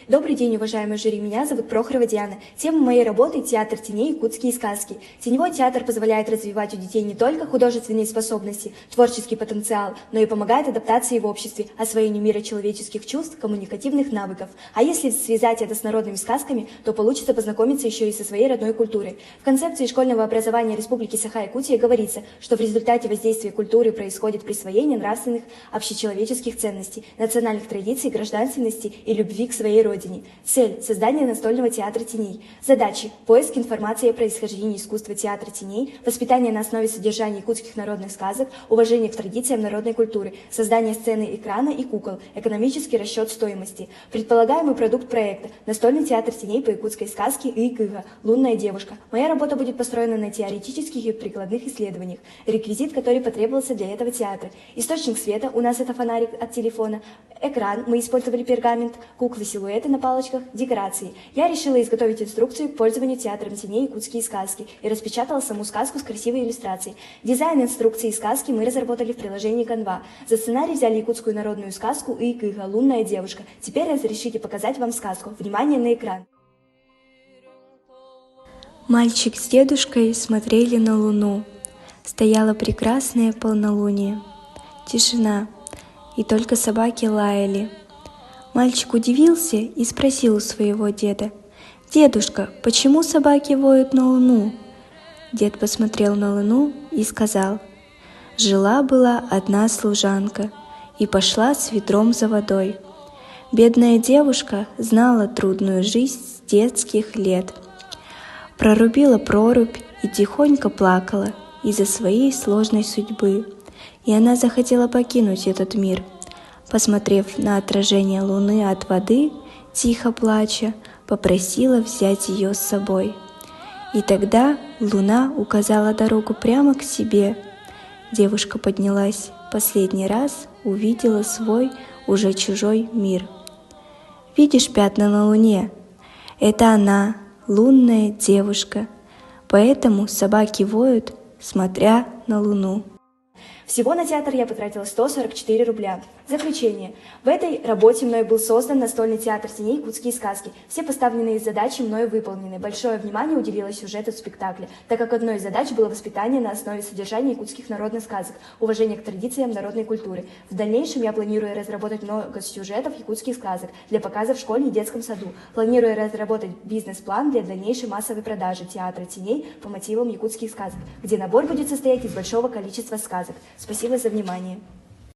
Добрый день, уважаемые жюри, меня зовут Прохорова Диана. Тема моей работы – театр теней «Якутские сказки». Теневой театр позволяет развивать у детей не только художественные способности, творческий потенциал, но и помогает адаптации в обществе, освоению мира человеческих чувств, коммуникативных навыков. А если связать это с народными сказками, то получится познакомиться еще и со своей родной культурой. В концепции школьного образования Республики Саха-Якутия говорится, что в результате воздействия культуры происходит присвоение нравственных общечеловеческих ценностей, национальных традиций, гражданственности и любви к своей родине. Цель – создание настольного театра теней. Задачи – поиск информации о происхождении искусства театра теней, воспитание на основе содержания якутских народных сказок, уважение к традициям народной культуры, создание сцены экрана и кукол, экономический расчет стоимости. Предполагаемый продукт проекта – настольный театр теней по якутской сказке «Икыга» «Лунная девушка». Моя работа будет построена на теоретических и прикладных исследованиях, реквизит, который потребовался для этого театра. Источник света – у нас это фонарик от телефона, экран, мы использовали пергамент, куклы-силуэты на палочках, декорации. Я решила изготовить инструкцию к пользованию театром теней «Якутские сказки» и распечатала саму сказку с красивой иллюстрацией. Дизайн инструкции сказки мы разработали в приложении Canva. За сценарий взяли якутскую народную сказку «Икыга» «Лунная девушка». Теперь разрешите показать вам сказку. Внимание на экран. Мальчик с дедушкой смотрели на луну. Стояло прекрасное полнолуние. Тишина, и только собаки лаяли. Мальчик удивился и спросил у своего деда: «Дедушка, почему собаки воют на луну?» Дед посмотрел на луну и сказал: «Жила-была одна служанка и пошла с ведром за водой. Бедная девушка знала трудную жизнь с детских лет. Прорубила прорубь и тихонько плакала из-за своей сложной судьбы, и она захотела покинуть этот мир. Посмотрев на отражение луны от воды, тихо плача, попросила взять ее с собой. И тогда луна указала дорогу прямо к себе. Девушка поднялась, последний раз увидела свой уже чужой мир. Видишь пятна на луне? Это она, лунная девушка. Поэтому собаки воют, смотря на луну». Всего на театр я потратила 144 рубля. Заключение. В этой работе мной был создан настольный театр теней «Якутские сказки». Все поставленные задачи мною выполнены. Большое внимание уделилось сюжету спектакля, так как одной из задач было воспитание на основе содержания якутских народных сказок, уважение к традициям народной культуры. В дальнейшем я планирую разработать много сюжетов якутских сказок для показа в школе и детском саду. Планирую разработать бизнес-план для дальнейшей массовой продажи театра теней по мотивам якутских сказок, где набор будет состоять из большого количества сказок. Спасибо за внимание.